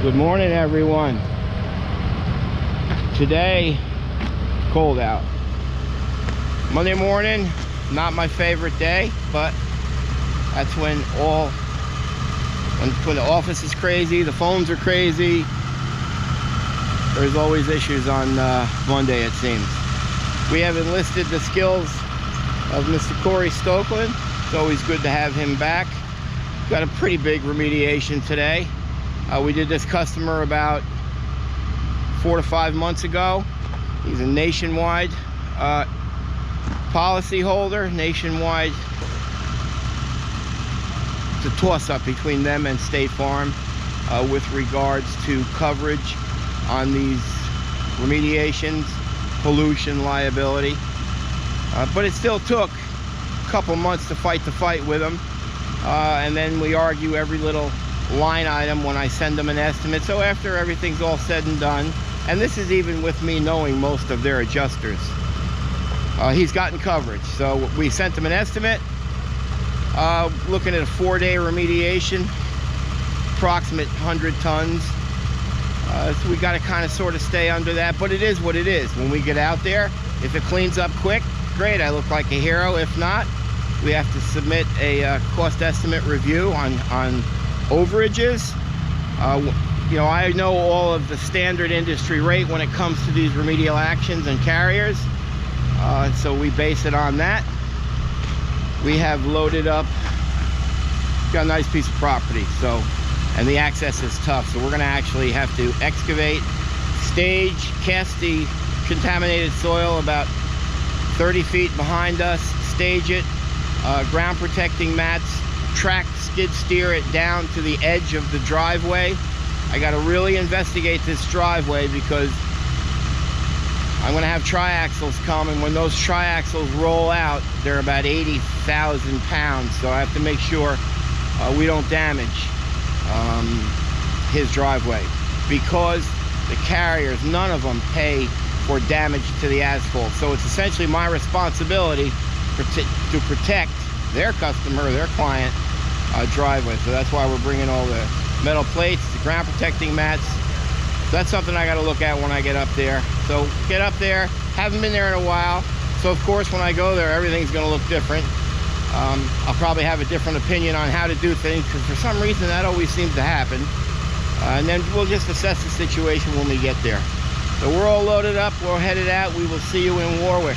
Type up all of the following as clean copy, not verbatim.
Good morning, everyone. Today, cold out. Monday morning, not my favorite day, but that's when the office is crazy, the phones are crazy. There's always issues on Monday, it seems. We have enlisted the skills of Mr. Corey Stokeland. It's always good to have him back. Got a pretty big remediation today. We did this customer about 4 to 5 months ago. He's a nationwide policy holder. Nationwide, it's a toss-up between them and State Farm with regards to coverage on these remediations, pollution liability. But it still took a couple months to fight the fight with them. And then we argue every little line item when I send them an estimate. So after everything's all said and done, and this is even with me knowing most of their adjusters, he's gotten coverage. So we sent him an estimate, looking at a 4-day remediation, approximate 100 tons. So we got to kind of sort of stay under that, but it is what it is. When we get out there, if it cleans up quick, great, I look like a hero. If not, we have to submit a cost estimate review on overages. You know, I know all of the standard industry rate when it comes to these remedial actions and carriers, so we base it on that. We have loaded up, got a nice piece of property, so, and the access is tough, so we're going to actually have to excavate, stage, cast the contaminated soil about 30 feet behind us, stage it, ground protecting mats, track, skid steer it down to the edge of the driveway. I got to really investigate this driveway because I'm going to have triaxles come, and when those triaxles roll out, they're about 80,000 pounds, so I have to make sure we don't damage his driveway, because the carriers, none of them pay for damage to the asphalt. So it's essentially my responsibility to protect their customer, their client, driveway. So that's why we're bringing all the metal plates, the ground protecting mats. So that's something I got to look at when I get up there. So get up there, haven't been there in a while. So of course when I go there, everything's going to look different. I'll probably have a different opinion on how to do things, because for some reason that always seems to happen. And then we'll just assess the situation when we get there. So we're all loaded up, we're headed out. We will see you in Warwick.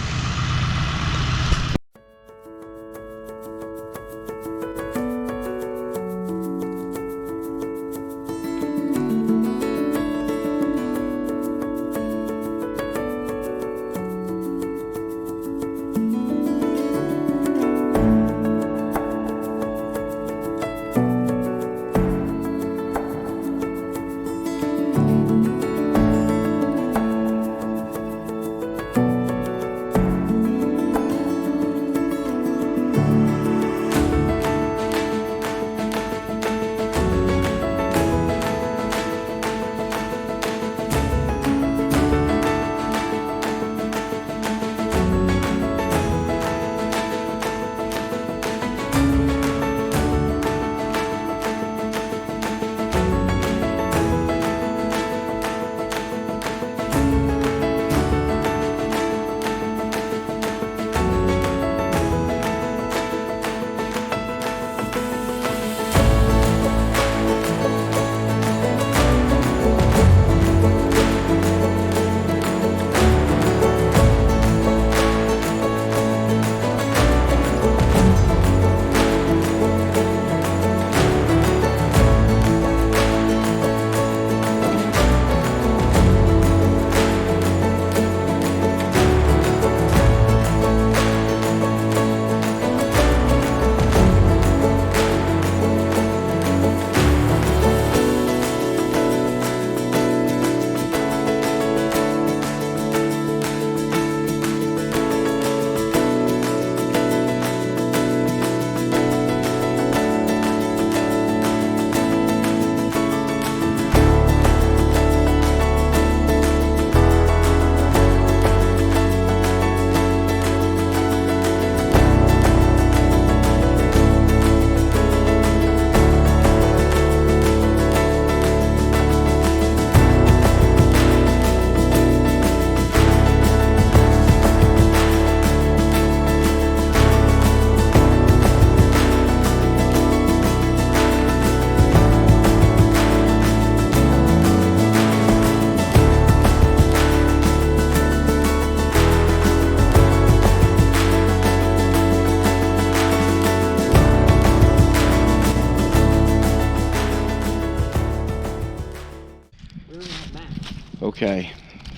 Okay,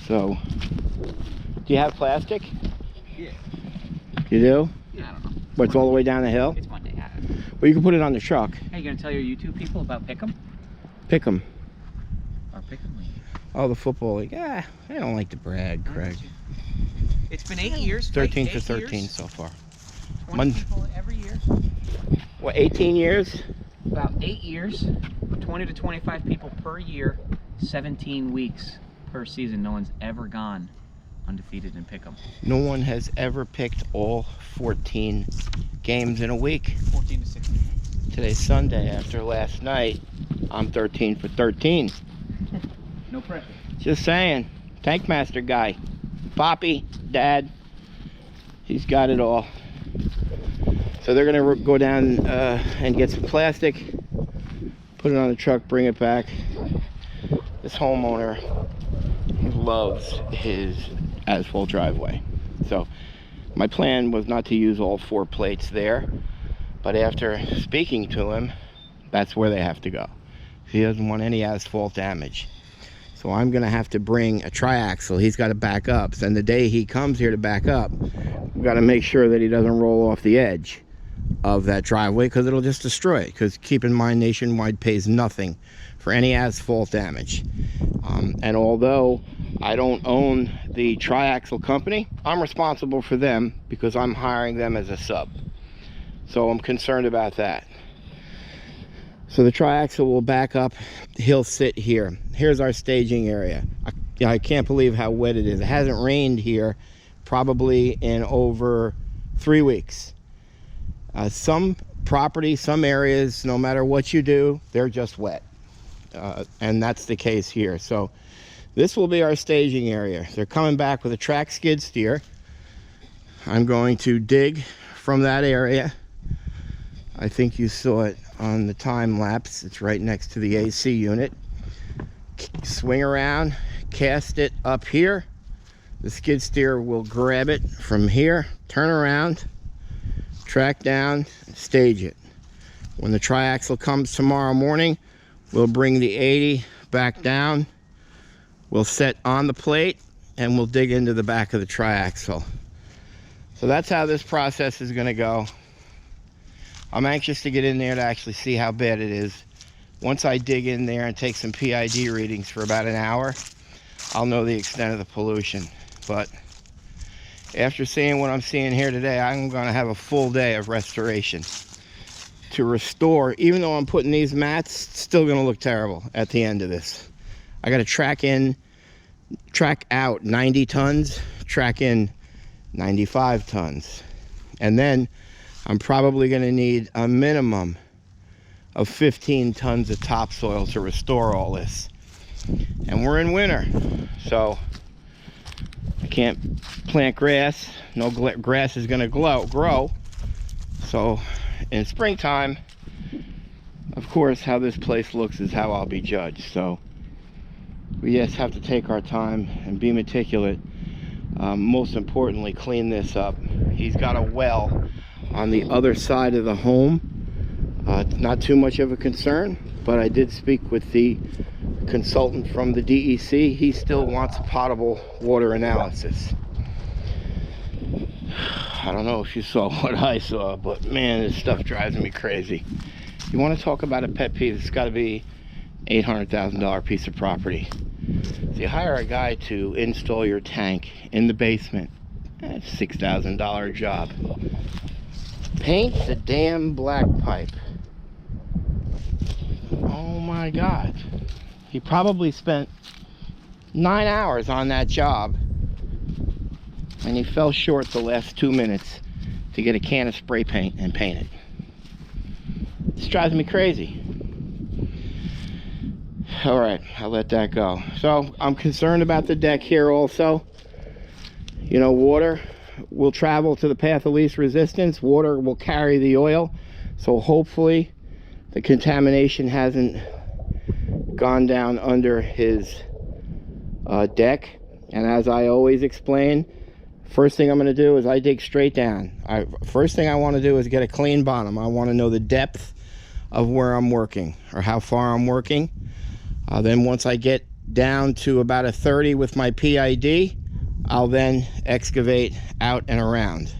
so do you have plastic? Yeah. You do? Yeah, I don't know. But it's all the way down the hill? It's Monday. Well, you can put it on the truck. Hey, you gonna tell your YouTube people about Pick'em? Pick'em. Or Pick'em League? Oh, the football league. Yeah, I don't like to brag, Craig. It's been 8 years. 13 eight for 13 years. So far. 20 people every year. What, 18 years? About 8 years. 20 to 25 people per year. 17 weeks per season. No one's ever gone undefeated in Pick'em. No one has ever picked all 14 games in a week. 14 to 16. Today's Sunday. After last night, I'm 13 for 13. No pressure. Just saying. Tank master guy. Poppy, Dad. He's got it all. So they're going to go down and get some plastic, put it on the truck, bring it back. This homeowner loves his asphalt driveway. So my plan was not to use all 4 plates there, but after speaking to him, that's where they have to go. He doesn't want any asphalt damage. So I'm gonna have to bring a triaxle. He's got to back up. So, and the day he comes here to back up, we've got to make sure that he doesn't roll off the edge of that driveway, because it'll just destroy it. Because keep in mind, Nationwide pays nothing for any asphalt damage. And although I don't own the triaxle company, I'm responsible for them because I'm hiring them as a sub. So I'm concerned about that. So the triaxle will back up. He'll sit here. Here's our staging area. I can't believe how wet it is. It hasn't rained here probably in over 3 weeks. Some properties, some areas, no matter what you do, they're just wet. And that's the case here. So this will be our staging area. They're coming back with a track skid steer. I'm going to dig from that area. I think you saw it on the time lapse. It's right next to the AC unit. Swing around, cast it up here. The skid steer will grab it from here, turn around, track down, stage it. When the triaxle comes tomorrow morning, we'll bring the 80 back down. We'll set on the plate and we'll dig into the back of the triaxle. So that's how this process is going to go. I'm anxious to get in there to actually see how bad it is. Once I dig in there and take some PID readings for about an hour, I'll know the extent of the pollution. But after seeing what I'm seeing here today, I'm going to have a full day of restoration to restore. Even though I'm putting these mats, it's still going to look terrible at the end of this. I got to track out 90 tons, track in 95 tons. And then I'm probably going to need a minimum of 15 tons of topsoil to restore all this. And we're in winter, so I can't plant grass. No grass is going to grow. So in springtime, of course, how this place looks is how I'll be judged. So we just have to take our time and be meticulous. Most importantly, clean this up. He's got a well on the other side of the home. Not too much of a concern, but I did speak with the consultant from the DEC. He still wants potable water analysis. I don't know if you saw what I saw, but man, this stuff drives me crazy. You want to talk about a pet peeve? It's got to be $800,000 piece of property. So you hire a guy to install your tank in the basement. That's a $6,000 job. Paint the damn black pipe. Oh my God. He probably spent 9 hours on that job, and he fell short the last 2 minutes to get a can of spray paint and paint it. This drives me crazy. All right, I'll let that go. So I'm concerned about the deck here also. You know, water will travel to the path of least resistance. Water will carry the oil. So hopefully the contamination hasn't gone down under his deck. And as I always explain, first thing I'm going to do is I dig straight down. First thing I want to do is get a clean bottom. I want to know the depth of where I'm working or how far I'm working. Then once I get down to about a 30 with my PID, I'll then excavate out and around,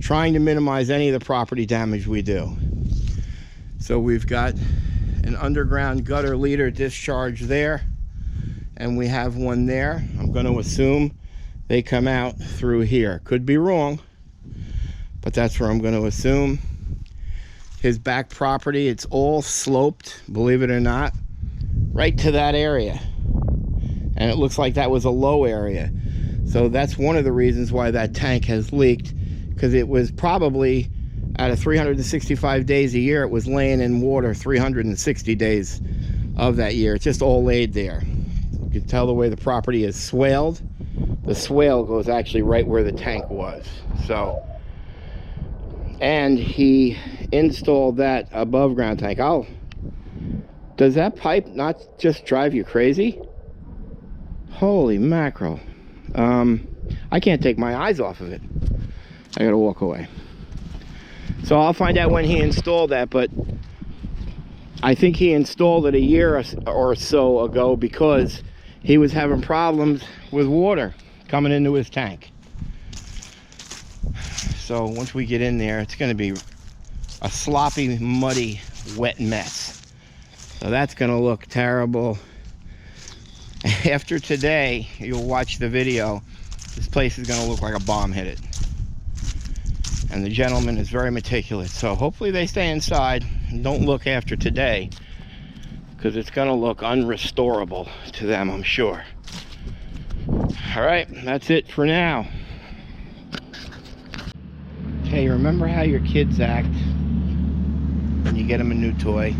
trying to minimize any of the property damage we do. So we've got an underground gutter leader discharge there, and we have one there. I'm going to assume they come out through here. Could be wrong, but that's where I'm going to assume. His back property, it's all sloped, believe it or not, right to that area. And it looks like that was a low area. So that's one of the reasons why that tank has leaked, because it was probably, out of 365 days a year, it was laying in water 360 days of that year. It's just all laid there. You can tell the way the property is swaled. The swale goes actually right where the tank was. So, and he installed that above ground tank. Does that pipe not just drive you crazy? Holy mackerel. I can't take my eyes off of it. I gotta walk away. So I'll find out when he installed that, but I think he installed it a year or so ago because he was having problems with water coming into his tank. So once we get in there, it's going to be a sloppy, muddy, wet mess. So that's going to look terrible. After today, you'll watch the video, this place is going to look like a bomb hit it. And the gentleman is very meticulous, so hopefully they stay inside and don't look after today, because it's going to look unrestorable to them, I'm sure. All right, that's it for now. Okay, remember how your kids act when you get them a new toy?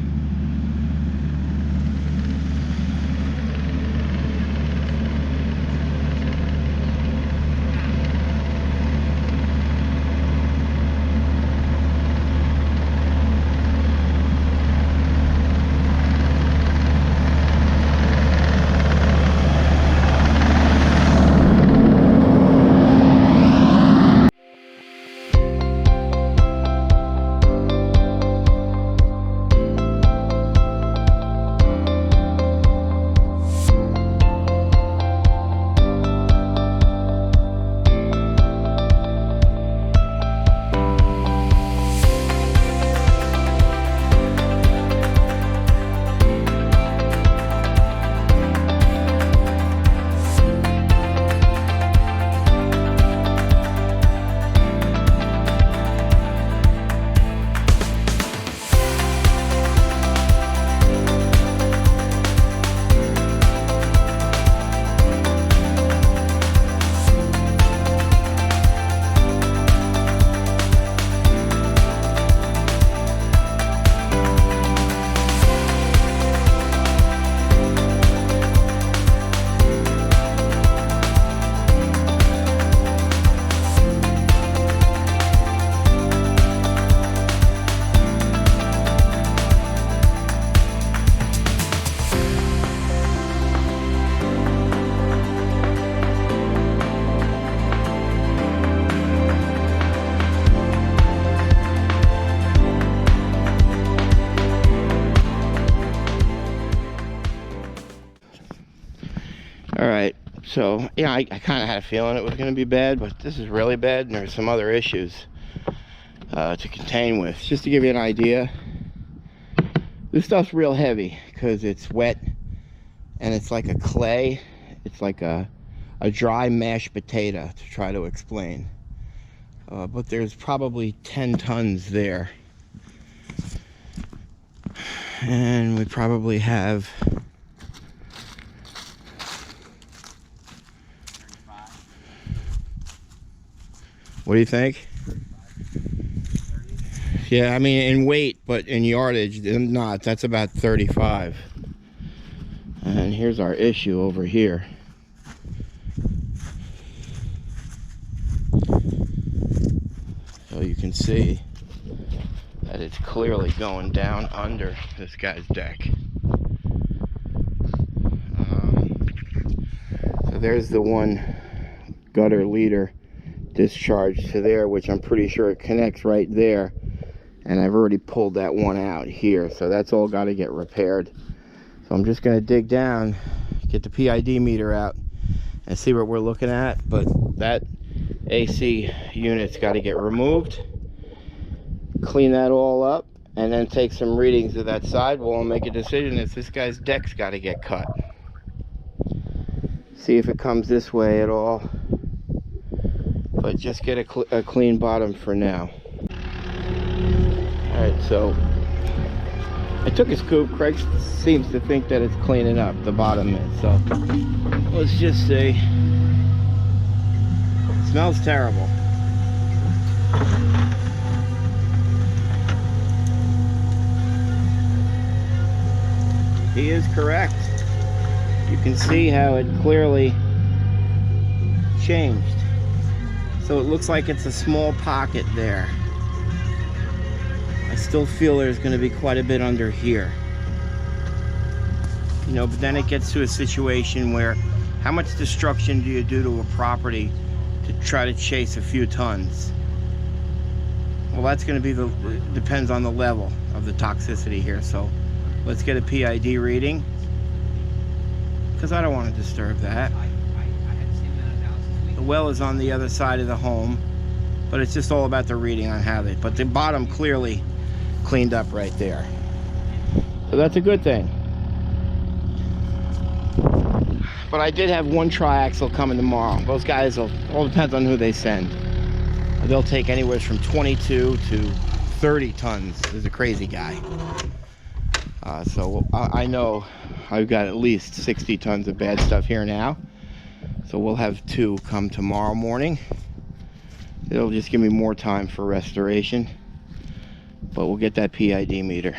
Alright, so yeah, I kind of had a feeling it was going to be bad, but this is really bad, and there's some other issues to contain with. Just to give you an idea, this stuff's real heavy because it's wet and it's like a clay. It's like a dry mashed potato, to try to explain. But there's probably 10 tons there. And we probably have 35. What do you think? 30. Yeah, I mean in weight, but in yardage, not. That's about 35. And here's our issue over here. So you can see that it's clearly going down under this guy's deck. So there's the one gutter leader discharge to there, which I'm pretty sure it connects right there. And I've already pulled that one out here, so that's all got to get repaired. So I'm just going to dig down, get the PID meter out and see what we're looking at. But that AC unit's got to get removed, clean that all up, and then take some readings of that sidewall and make a decision if this guy's deck's got to get cut. See if it comes this way at all, but just get a clean bottom for now. Alright, so I took a scoop. Craig seems to think that it's cleaning up, the bottom is, so let's just see. It smells terrible. He is correct. You can see how it clearly changed. So it looks like it's a small pocket there. I still feel there's going to be quite a bit under here. You know, but then it gets to a situation where how much destruction do you do to a property to try to chase a few tons? Well, that's going to be depends on the level of the toxicity here. So let's get a PID reading, because I don't want to disturb that. The well is on the other side of the home, but it's just all about the reading on how they, but the bottom clearly cleaned up right there. So that's a good thing. But I did have one triaxle coming tomorrow. Those guys will, all depends on who they send. They'll take anywhere from 22 to 30 tons. There's a crazy guy. So I know I've got at least 60 tons of bad stuff here now. So we'll have 2 come tomorrow morning. It'll just give me more time for restoration. But we'll get that PID meter.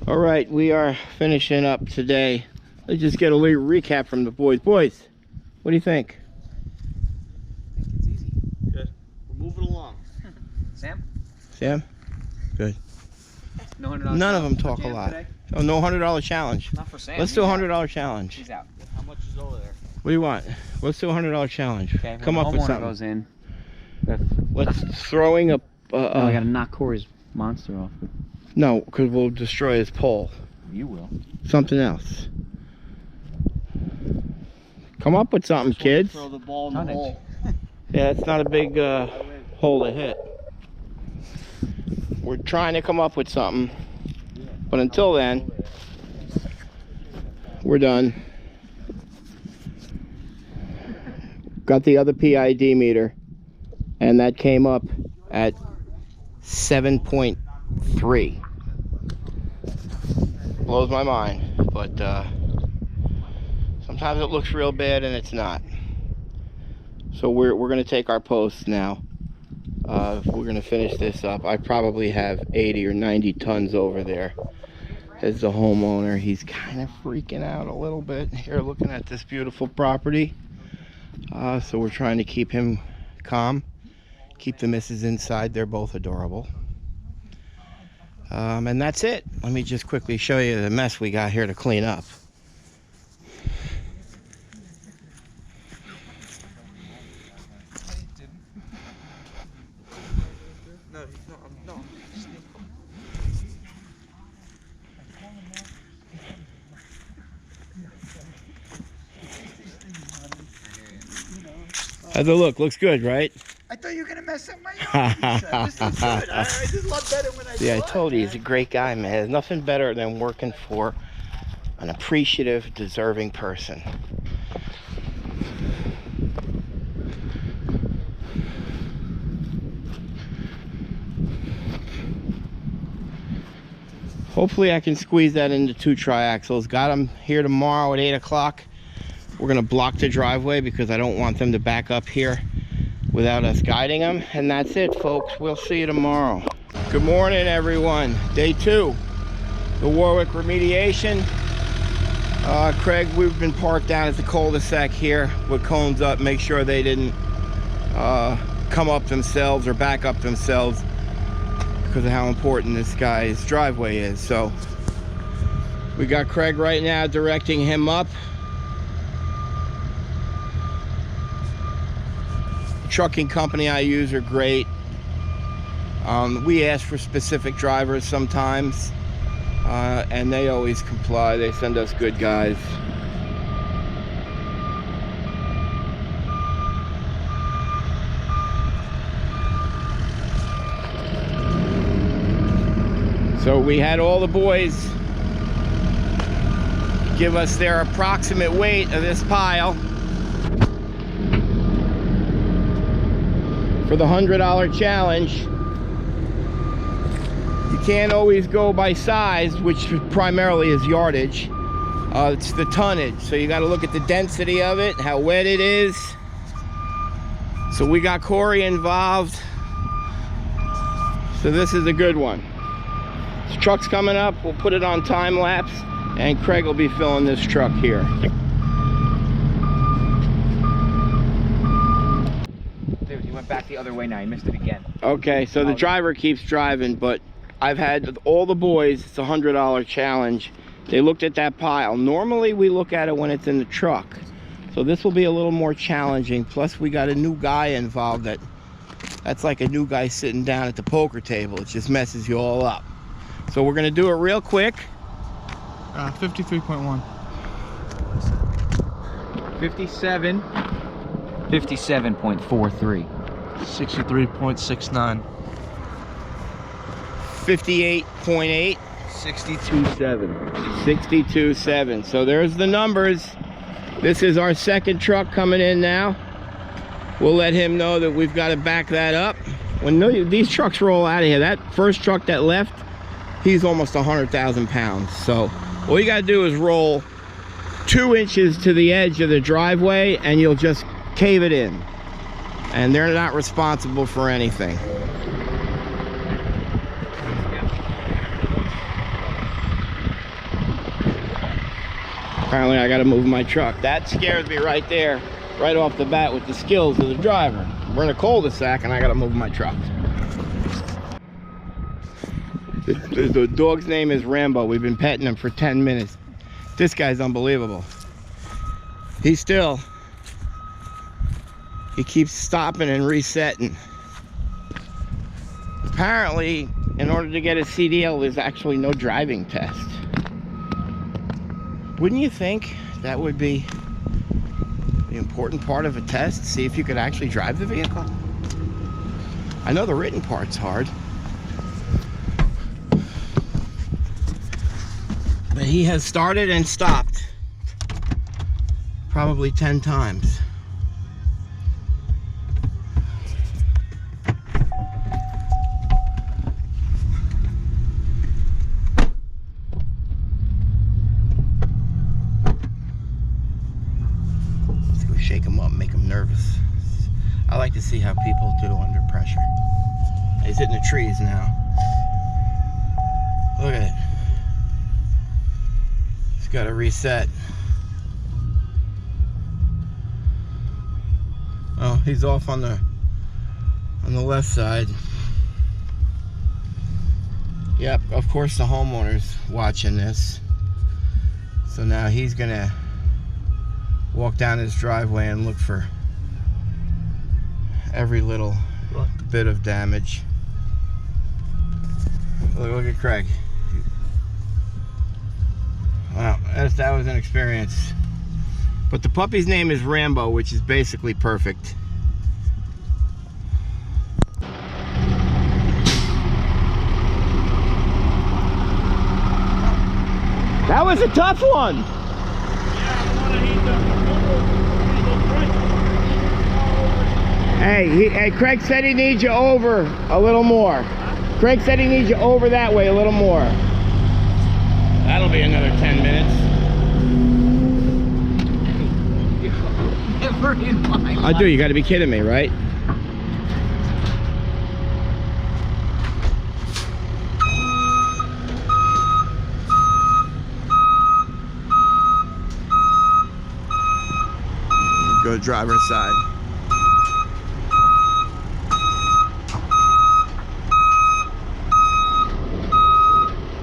All right, we are finishing up today. Let's just get a little recap from the boys. Boys, what do you think? I think it's easy. Good. We're moving along. Sam? Sam? Good. No $100 None of them talk for a Jam lot. today? Oh, no $100 challenge. Not for Sam. Let's He's do a out. $100 challenge. He's out. How much is over there? What do you want? Let's do a $100 challenge. Okay, Come up with something. goes in. Let's throwing a. I gotta knock Corey's monster off. No, because we'll destroy his pole. You will. Something else. Come up with something, kids. Throw the ball in the Tonnage. hole. Yeah, it's not a big hole to hit. We're trying to come up with something, but until then, we're done. Got the other PID meter, and that came up at 7.3. Blows my mind. but sometimes it looks real bad and it's not. So we're going to take our posts now. We're going to finish this up. I probably have 80 or 90 tons over there. As the homeowner, he's kind of freaking out a little bit here looking at this beautiful property. So we're trying to keep him calm, keep the missus inside. They're both adorable. And that's it. Let me just quickly show you the mess we got here to clean up. How's it look? Looks good, right? I thought you were gonna mess up my yard. This looks good. I just love better when I Yeah, I told you, he's a great guy, man. There's nothing better than working for an appreciative, deserving person. Hopefully I can squeeze that into 2 triaxles. Got them here tomorrow at 8 o'clock. We're gonna block the driveway because I don't want them to back up here without us guiding them. And that's it, folks. We'll see you tomorrow. Good morning, everyone. Day 2, the Warwick remediation. Craig, we've been parked down at the cul-de-sac here with cones up. Make sure they didn't come up themselves or back up themselves because of how important this guy's driveway is. So we got Craig right now directing him up. Trucking company I use are great. We ask for specific drivers sometimes, and they always comply. They send us good guys. So we had all the boys give us their approximate weight of this pile for the $100 challenge. You can't always go by size, which primarily is yardage. It's the tonnage, so you got to look at the density of it, how wet it is. So we got Corey involved. So this is a good one. This truck's coming up. We'll put it on time lapse, and Craig will be filling this truck here. Back the other way now. You missed it again. Okay, so the driver keeps driving, but I've had all the boys, it's a $100 challenge. They looked at that pile. Normally we look at it when it's in the truck. So this will be a little more challenging. Plus we got a new guy involved that's like a new guy sitting down at the poker table. It just messes you all up. So we're gonna do it real quick. 53.1. 57. 57.43. 63.69. 58.8. 62.7. 62.7. So there's the numbers. This is our second truck coming in now. We'll let him know that we've got to back that up. When these trucks roll out of here, that first truck that left, he's almost 100,000 pounds. So all you got to do is roll 2 inches to the edge of the driveway and you'll just cave it in. And they're not responsible for anything. Apparently I gotta move my truck. That scares me right there, right off the bat with the skills of the driver. We're in a cul-de-sac and I gotta move my truck. The dog's name is Rambo. We've been petting him for 10 minutes. This guy's unbelievable. He keeps stopping and resetting. Apparently, in order to get a CDL, there's actually no driving test. Wouldn't you think that would be the important part of a test? See if you could actually drive the vehicle? I know the written part's hard. But he has started and stopped probably 10 times. shake them up, make them nervous. I like to see how people do under pressure. He's hitting the trees now. Look at it. He's got to reset. Oh, he's off on the left side. Yep, of course the homeowner's watching this. So now he's gonna walk down his driveway and look for every little bit of damage. Look at Craig. Wow, that was an experience. But the puppy's name is Rambo, which is basically perfect. That was a tough one. Hey, Craig said he needs you over a little more. Craig said he needs you over that way a little more. That'll be another 10 minutes. Never in my life. I do, you gotta be kidding me, right? Go to driver's side.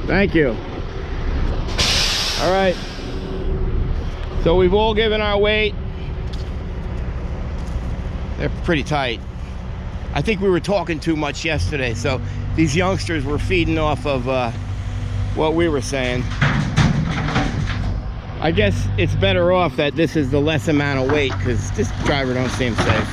Thank you. All right. So we've all given our weight. They're pretty tight. I think we were talking too much yesterday, so these youngsters were feeding off of what we were saying. I guess it's better off that this is the less amount of weight, because this driver don't seem safe.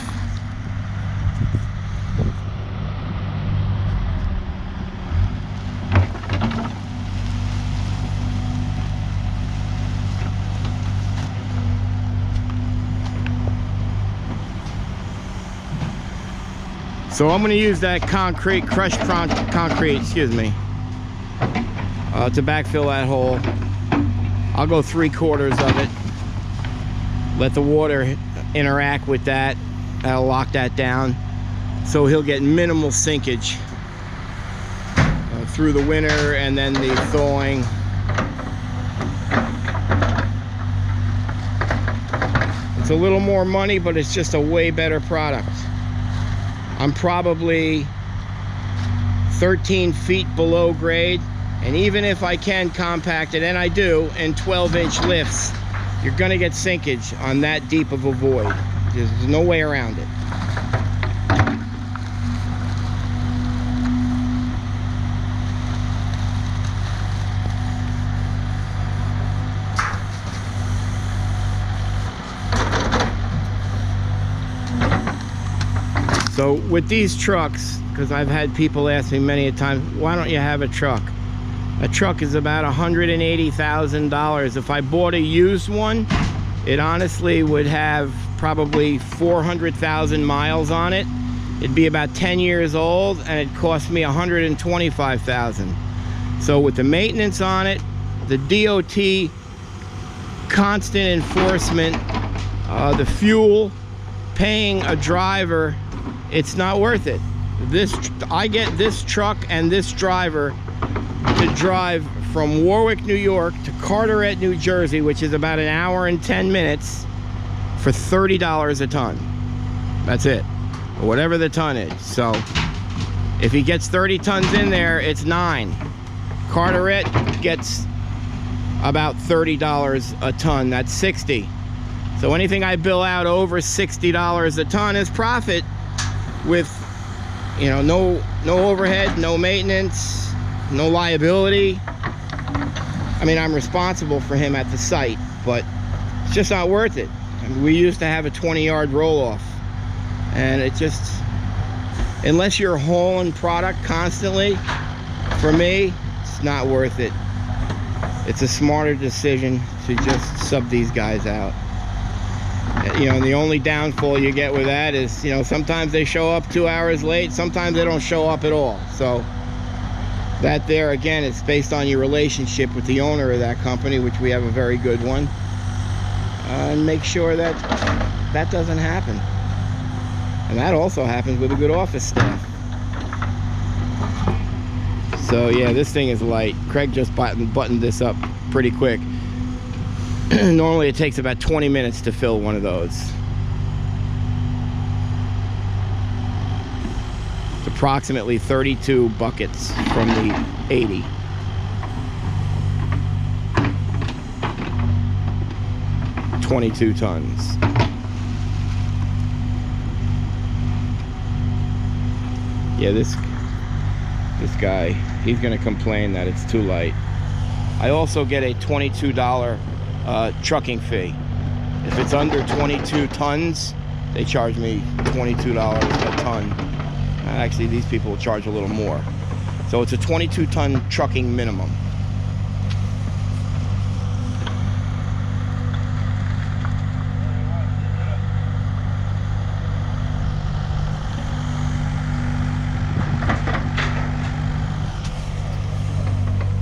So I'm going to use that concrete, crushed concrete, excuse me, to backfill that hole. I'll go 3/4 of it. Let the water interact with that. That'll lock that down. So he'll get minimal sinkage through the winter and then the thawing. It's a little more money, but it's just a way better product. I'm probably 13 feet below grade, and even if I can compact it, and I do, in 12-inch lifts, you're gonna get sinkage on that deep of a void. There's no way around it. So with these trucks, because I've had people ask me many a time, why don't you have a truck? A truck is about $180,000. If I bought a used one, it honestly would have probably 400,000 miles on it. It'd be about 10 years old, and it'd cost me $125,000. So with the maintenance on it, the DOT constant enforcement, the fuel, paying a driver, it's not worth it. I get this truck and this driver to drive from Warwick, New York to Carteret, New Jersey, which is about an hour and 10 minutes, for $30 a ton. That's it, or whatever the ton is. So if he gets 30 tons in there, it's 9. Carteret gets about $30 a ton. That's 60. So anything I bill out over $60 a ton is profit, with, you know, no overhead, no maintenance, no liability. I mean, I'm responsible for him at the site, but it's just not worth it. I mean, we used to have a 20-yard roll-off, and it just, unless you're hauling product constantly, for me, it's not worth it. It's a smarter decision to just sub these guys out. You know, and the only downfall you get with that is, you know, sometimes they show up 2 hours late, sometimes they don't show up at all. So that there, again, it's based on your relationship with the owner of that company, which we have a very good one. And make sure that that doesn't happen. And that also happens with a good office staff. So yeah, this thing is light. Craig just buttoned this up pretty quick. Normally it takes about 20 minutes to fill one of those. It's approximately 32 buckets from the 80. $22 tons. Yeah, this guy, he's gonna complain that it's too light. I also get a $22 trucking fee. If it's under 22 tons, they charge me $22 a ton. Actually, these people will charge a little more. So it's a 22-ton trucking minimum.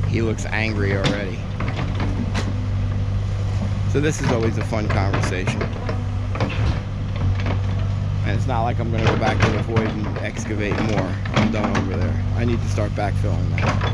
He looks angry already. So this is always a fun conversation. And it's not like I'm going to go back to the void and excavate more. I'm done over there. I need to start backfilling now.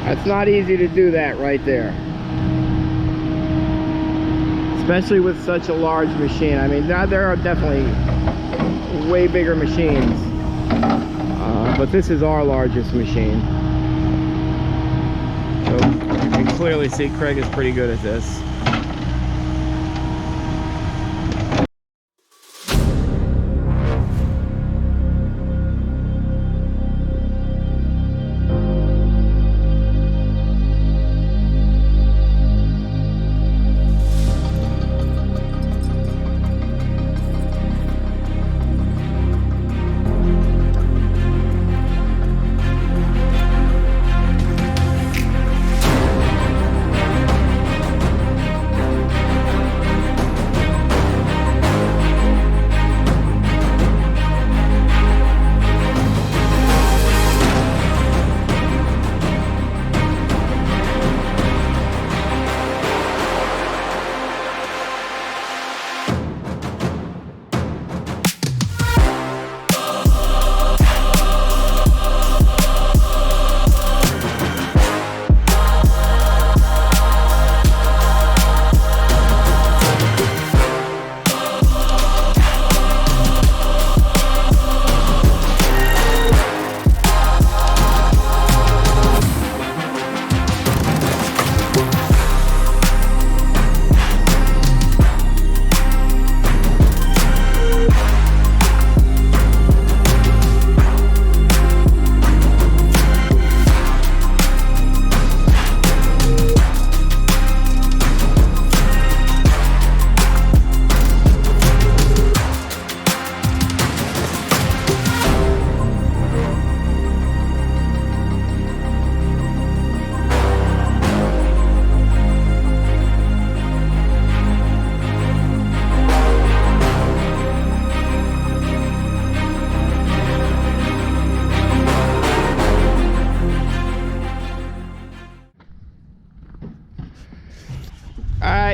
It's not easy to do that right there, especially with such a large machine. I mean, there are definitely way bigger machines, but this is our largest machine. So you can clearly see Craig is pretty good at this.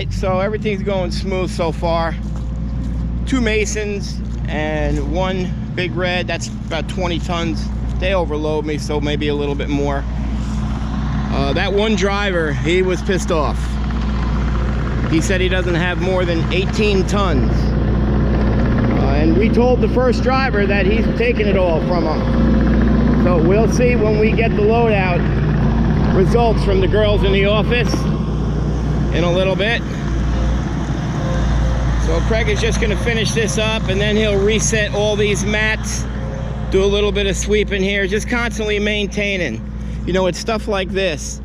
right, so everything's going smooth so far. 2 masons and 1 big red. That's about 20 tons. They overload me, so maybe a little bit more. That one driver, he was pissed off. He said he doesn't have more than 18 tons. And we told the first driver that he's taking it all from him. So we'll see when we get the loadout results from the girls in the office in a little bit. So Craig is just going to finish this up, and then he'll reset all these mats, do a little bit of sweeping here, just constantly maintaining. You know, it's stuff like this.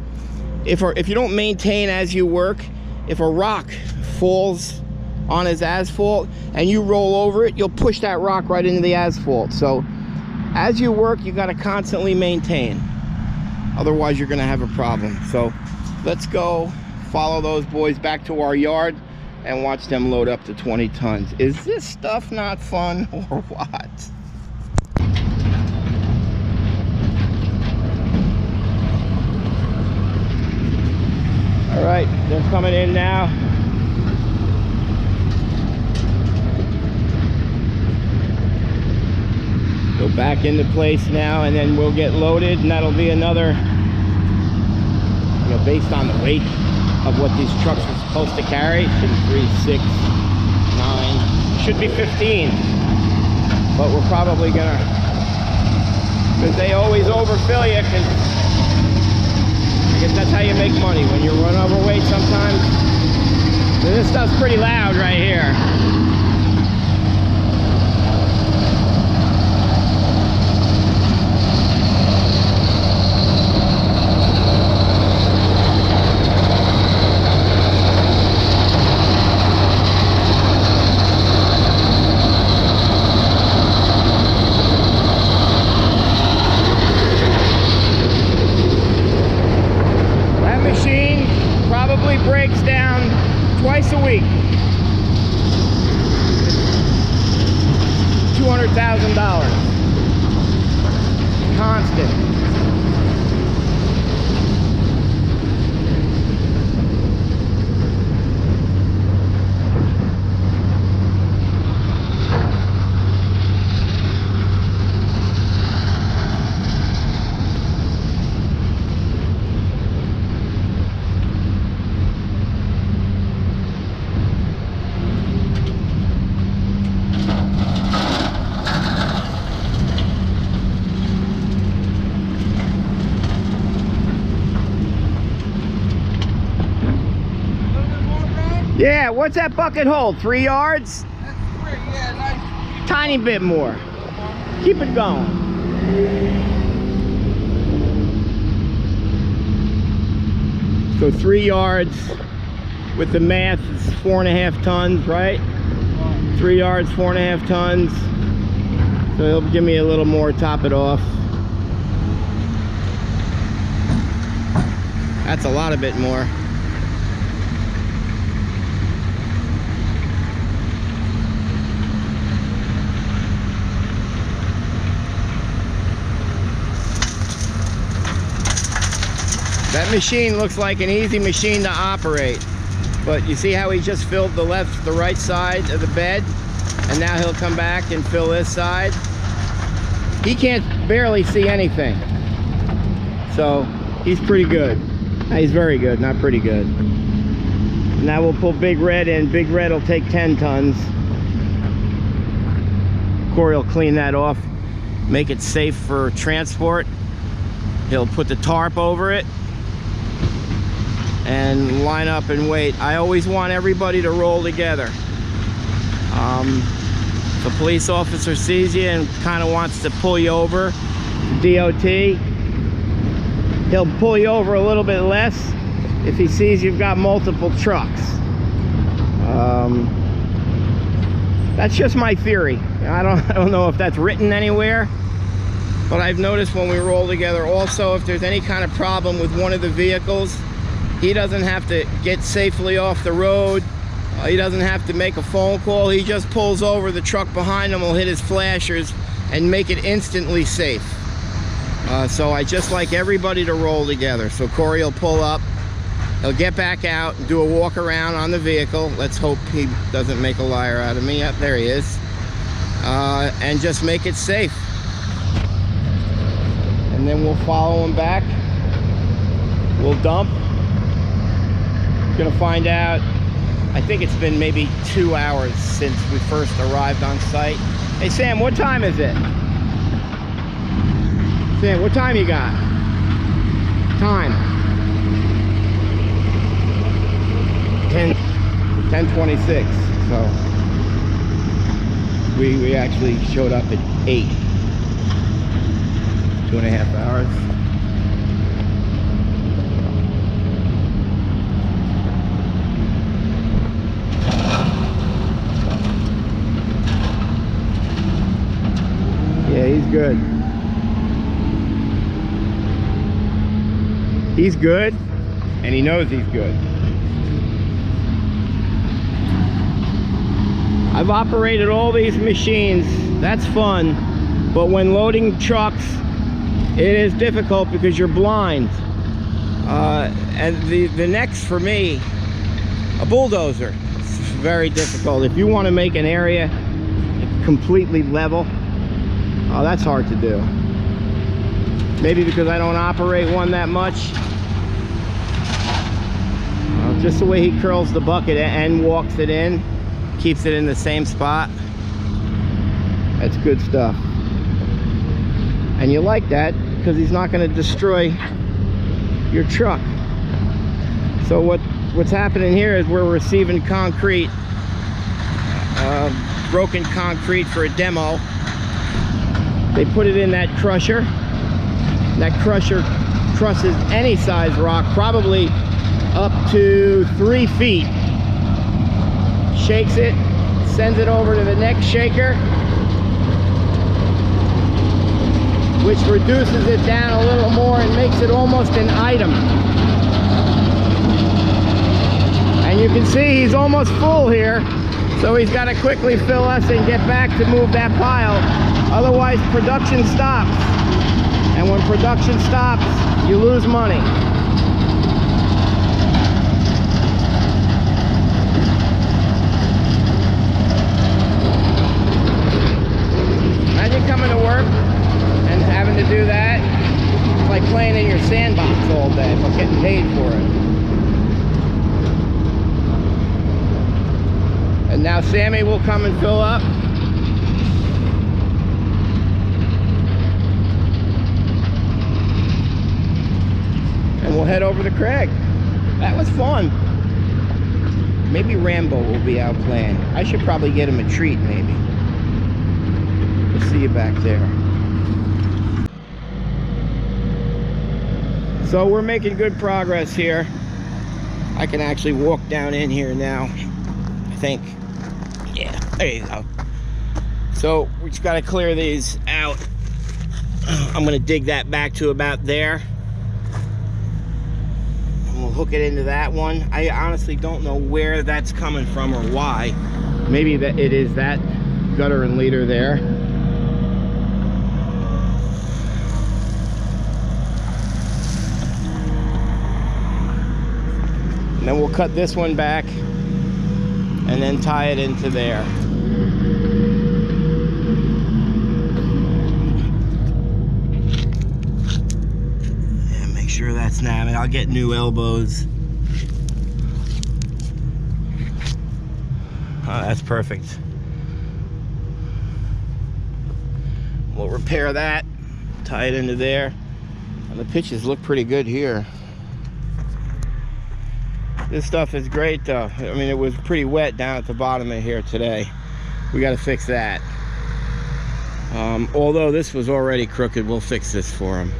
If you don't maintain as you work, if a rock falls on his asphalt and you roll over it, you'll push that rock right into the asphalt. So as you work, you got to constantly maintain. Otherwise, you're going to have a problem. So let's go follow those boys back to our yard and watch them load up to 20 tons. Is this stuff not fun or what? All right, they're coming in now. Go back into place now, and then we'll get loaded, and that'll be another, you know, based on the weight of what these trucks are supposed to carry. Should be 3, 6, 9, should be 15. But we're probably gonna, because they always overfill you, because I guess that's how you make money, when you run overweight sometimes. So this stuff's pretty loud right here. Breaks down twice a week. $200,000 constant. Yeah, what's that bucket hold? 3 yards? That's 3, yeah, nice. Tiny bit more. Keep it going. So 3 yards with the math is 4.5 tons, right? 3 yards, 4.5 tons. So he'll give me a little more, top it off. That's a lot of bit more. That machine looks like an easy machine to operate, but you see how he just filled the right side of the bed, and now he'll come back and fill this side. He can't barely see anything, so he's pretty good. He's very good, not pretty good. Now we'll pull Big Red in. Big Red will take 10 tons. Corey will clean that off, make it safe for transport. He'll put the tarp over it and line up and wait. I always want everybody to roll together. If a police officer sees you and kind of wants to pull you over, DOT, he'll pull you over a little bit less if he sees you've got multiple trucks. That's just my theory. I don't know if that's written anywhere, but I've noticed when we roll together also, if there's any kind of problem with one of the vehicles, he doesn't have to get safely off the road. He doesn't have to make a phone call. He just pulls over. The truck behind him will hit his flashers and make it instantly safe. So I just like everybody to roll together. So Corey will pull up. He'll get back out and do a walk around on the vehicle. Let's hope he doesn't make a liar out of me. Yep, there he is. And just make it safe. And then we'll follow him back. We'll dump. Gonna find out, I think it's been maybe 2 hours since we first arrived on site. Hey Sam, what time is it? Sam, what time you got? Time. 10:26. So we actually showed up at 8. 2.5 hours. Yeah, he's good. He's good, and he knows he's good. I've operated all these machines. That's fun, but when loading trucks, it is difficult because you're blind. And the next for me, a bulldozer. It's very difficult. If you want to make an area completely level, oh, that's hard to do. Maybe because I don't operate one that much. Just the way he curls the bucket and walks it in, keeps it in the same spot. That's good stuff. And you like that because he's not going to destroy your truck. So what's happening here is we're receiving concrete, broken concrete for a demo. They put it in that crusher. That crusher crushes any size rock, probably up to 3 feet. Shakes it, sends it over to the next shaker, which reduces it down a little more and makes it almost an item. And you can see he's almost full here, so he's got to quickly fill us and get back to move that pile. Otherwise, production stops. And when production stops, you lose money. Imagine coming to work and having to do that. It's like playing in your sandbox all day, but getting paid for it. And now Sammy will come and fill up. And we'll head over to Craig. That was fun. Maybe Rambo will be out playing. I should probably get him a treat, maybe. We'll see you back there. So we're making good progress here. I can actually walk down in here now, I think. Yeah, there you go. So we just got to clear these out. I'm going to dig that back to about there. We'll hook it into that one. I honestly don't know where that's coming from or why. Maybe that it is that gutter and leader there. And then we'll cut this one back and then tie it into there. Sure that's snapping. I'll get new elbows. Oh, that's perfect. We'll repair that, tie it into there, and the pitches look pretty good here. This stuff is great though. I mean, it was pretty wet down at the bottom of here today. We got to fix that. Although this was already crooked, we'll fix this for him.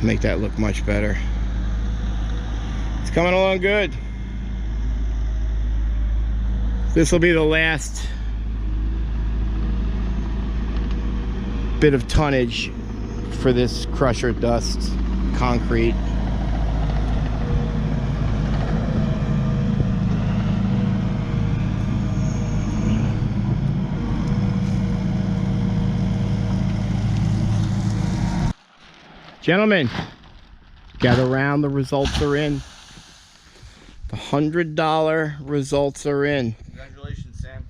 Make that look much better. It's coming along good. This will be the last bit of tonnage for this crusher dust concrete. Gentlemen, gather around, the results are in. The $100 results are in. Congratulations, Sam.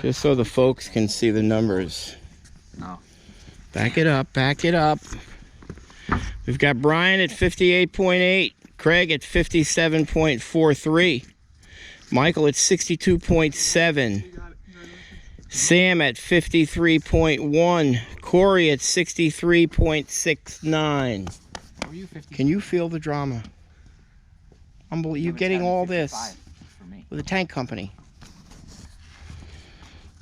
Just so the folks can see the numbers. No. Back it up, back it up. We've got Brian at 58.8, Craig at 57.43, Michael at 62.7, Sam at 53.1, Corey at 63.69. Were you 50? Can you feel the drama? Unbelievable. You're getting all this for me. with a tank company.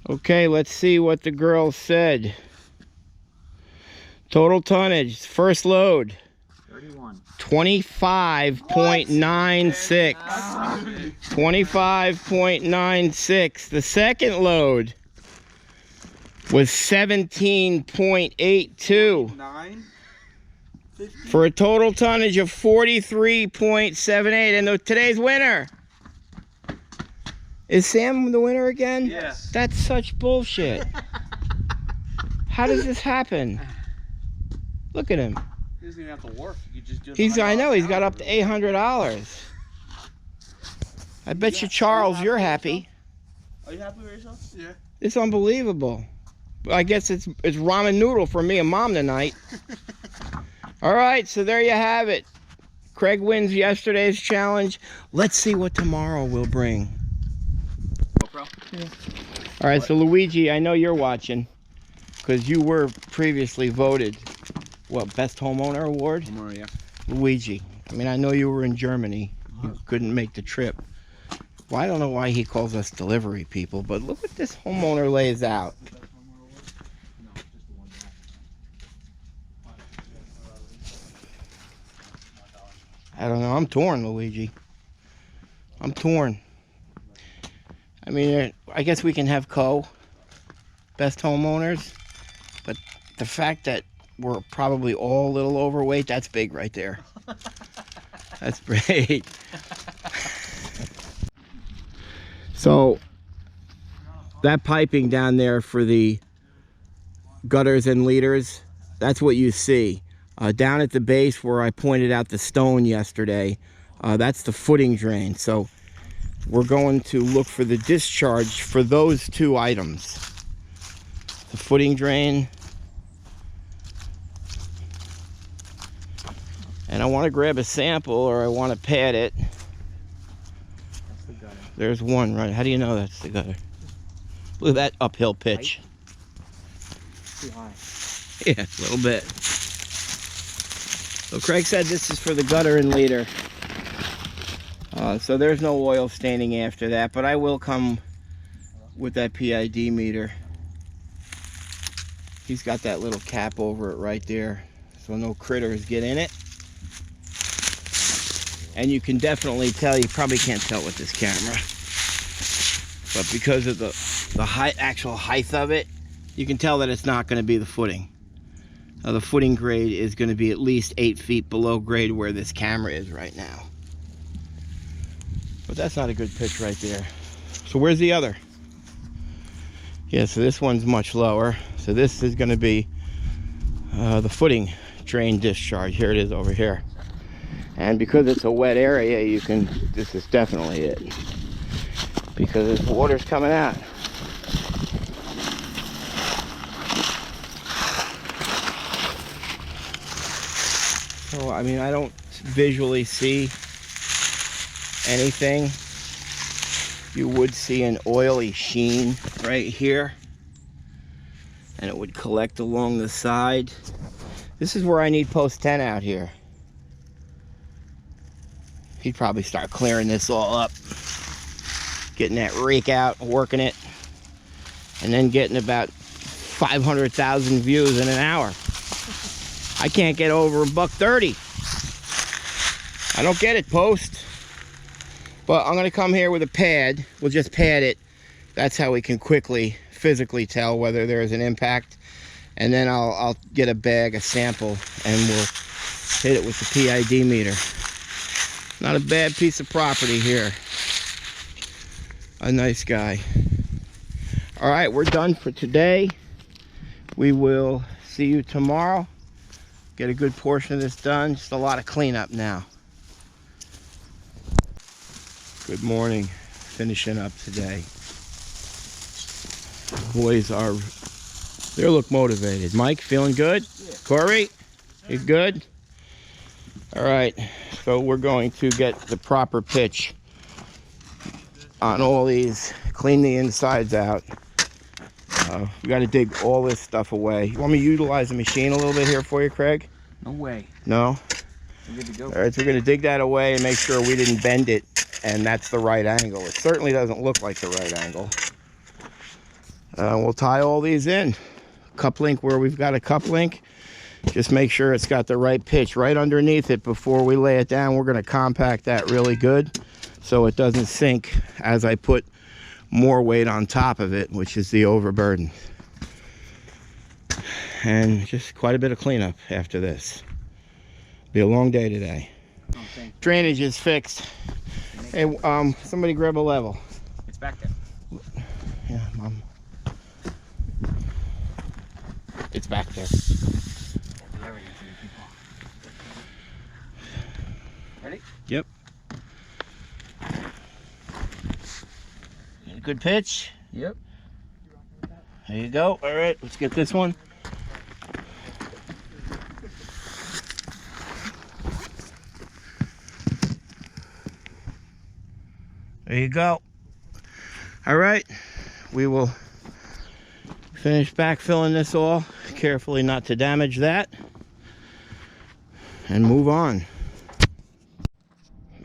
Okay, let's see what the girls said. Total tonnage, first load, 31. 25.96. 25.96. The second load was 17.82 9. for a total tonnage of 43.78. And today's winner is Sam the winner again? Yes. That's such bullshit. How does this happen? Look at him. He doesn't even have to work. You just do it. I know, he's got up to $800. I bet you, Charles, you're happy. Are you happy with yourself? Yeah. It's unbelievable. I guess it's ramen noodle for me and Mom tonight. All right, so there you have it. Craig wins yesterday's challenge. Let's see what tomorrow will bring. GoPro? Yeah. All right, so Luigi, I know you're watching because you were previously voted, what, Best Homeowner Award? Tomorrow, yeah. Luigi, I mean, I know you were in Germany. You couldn't make the trip. Well, I don't know why he calls us delivery people, but look what this homeowner lays out. I don't know. I'm torn, Luigi. I'm torn. I mean, I guess we can have best homeowners, but the fact that we're probably all a little overweight, that's big right there. That's great. So that piping down there for the gutters and leaders, that's what you see. Down at the base where I pointed out the stone yesterday, that's the footing drain. So we're going to look for the discharge for those two items. The footing drain. And I want to grab a sample, or I want to pad it. That's the gutter. There's one, right? How do you know that's the gutter? Look at that uphill pitch. Too high. Yeah, a little bit. So Craig said this is for the gutter and leader. So there's no oil staining after that, but I will come with that PID meter. He's got that little cap over it right there, so no critters get in it. And you can definitely tell, you probably can't tell with this camera, but because of the height, actual height of it, you can tell that it's not going to be the footing. The footing grade is going to be at least 8 feet below grade where this camera is right now. But that's not a good pitch right there. So where's the other? Yeah, so this one's much lower. So this is going to be the footing drain discharge. Here it is over here. And because it's a wet area, this is definitely it. Because the water's coming out. So, I mean, I don't visually see anything. You would see an oily sheen right here. And it would collect along the side. This is where I need post 10 out here. He'd probably start clearing this all up. Getting that rake out, working it. And then getting about 500,000 views in an hour. I can't get over $130. I don't get it, post. But I'm gonna come here with a pad. We'll just pad it. That's how we can quickly, physically tell whether there is an impact. And then I'll get a bag, a sample, and we'll hit it with the PID meter. Not a bad piece of property here. A nice guy. All right, we're done for today. We will see you tomorrow. Get a good portion of this done. Just a lot of cleanup now. Good morning. Finishing up today. Boys they look motivated. Mike, feeling good? Yeah. Corey, you good? All right, so we're going to get the proper pitch on all these, clean the insides out. We got to dig all this stuff away. You want me to utilize the machine a little bit here for you, Craig? No way. No? We're good to go. All right, so we're going to dig that away and make sure we didn't bend it and that's the right angle. It certainly doesn't look like the right angle. We'll tie all these in. Cup link where we've got a cup link. Just make sure it's got the right pitch right underneath it before we lay it down. We're going to compact that really good so it doesn't sink as I put more weight on top of it, which is the overburden. And just quite a bit of cleanup after this. Be a long day today. Oh, thank you. Drainage is fixed. Hey, somebody grab a level. It's back there. Yeah, Mom. It's back there. Ready? Yep. Good pitch. Yep. There you go. All right, let's get this one. There you go. All right, we will finish backfilling this all carefully, not to damage that, and move on.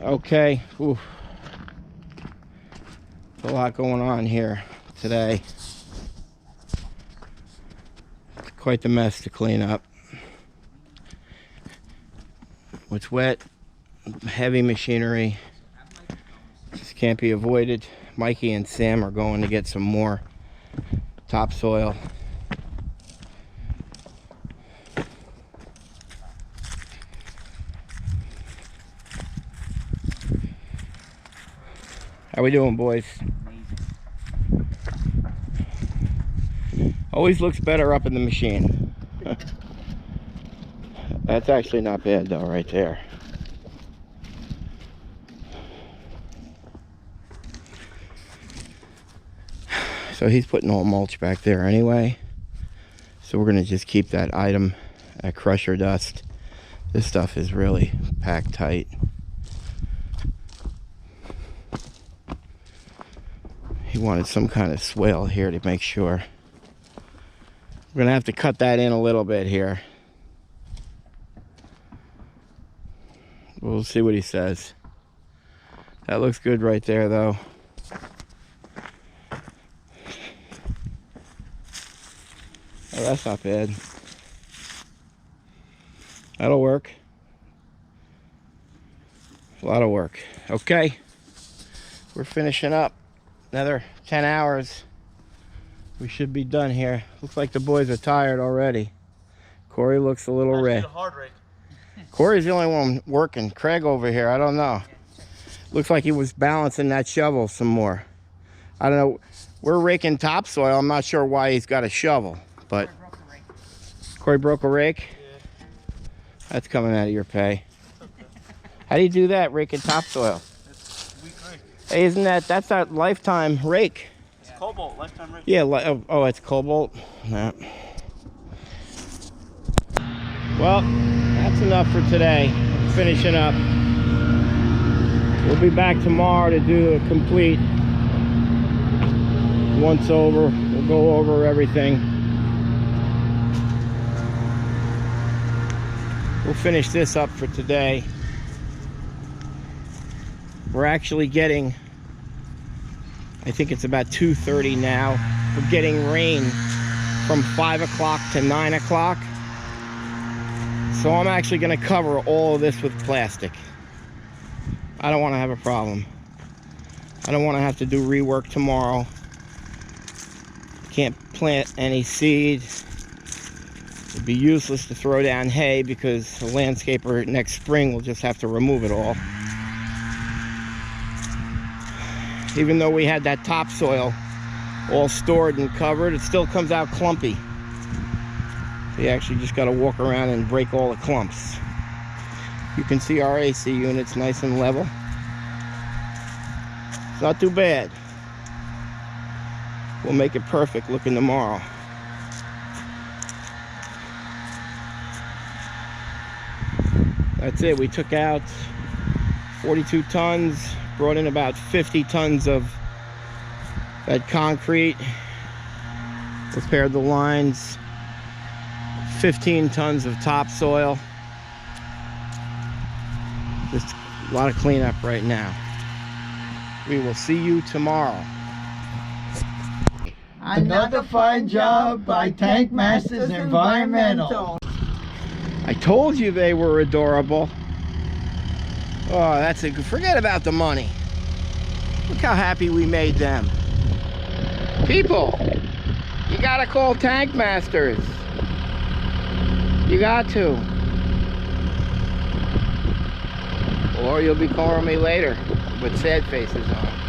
Okay. Ooh. A lot going on here today. It's quite the mess to clean up. What's wet, heavy machinery. This can't be avoided. Mikey and Sam are going to get some more topsoil. How we doing, boys? Always looks better up in the machine. That's actually not bad though, right there. So he's putting all mulch back there anyway. So we're gonna just keep that item at crusher dust. This stuff is really packed tight. He wanted some kind of swale here to make sure. We're gonna have to cut that in a little bit here. We'll see what he says. That looks good right there though. Oh, that's not bad. That'll work. A lot of work. Okay, we're finishing up. Another 10 hours. We should be done here. Looks like the boys are tired already. Corey looks a little red. Hard rake. Corey's the only one working. Craig over here, I don't know. Looks like he was balancing that shovel some more. I don't know. We're raking topsoil. I'm not sure why he's got a shovel, but Corey broke a rake. Yeah. That's coming out of your pay. How do you do that, raking topsoil? It's weak rake. Hey, that's our lifetime rake? It's cobalt, lifetime rake. Yeah, oh, it's cobalt. Yeah. Well, that's enough for today. Finishing up. We'll be back tomorrow to do a complete once over. We'll go over everything. We'll finish this up for today. We're actually getting, I think it's about 2:30 now. We're getting rain from 5 o'clock to 9 o'clock. So I'm actually going to cover all of this with plastic. I don't want to have a problem. I don't want to have to do rework tomorrow. Can't plant any seed. It'd be useless to throw down hay because the landscaper next spring will just have to remove it all. Even though we had that topsoil all stored and covered, it still comes out clumpy. You actually just got to walk around and break all the clumps. You can see our AC units nice and level. It's not too bad. We'll make it perfect looking tomorrow. That's it. We took out 42 tons, brought in about 50 tons of that concrete, repaired the lines, 15 tons of topsoil. Just a lot of cleanup right now. We will see you tomorrow. Another fine job by Tank Masters Environmental. I told you they were adorable. Oh, that's it. Forget about the money. Look how happy we made them. People, you gotta call Tank Masters. You got to. Or you'll be calling me later with sad faces on.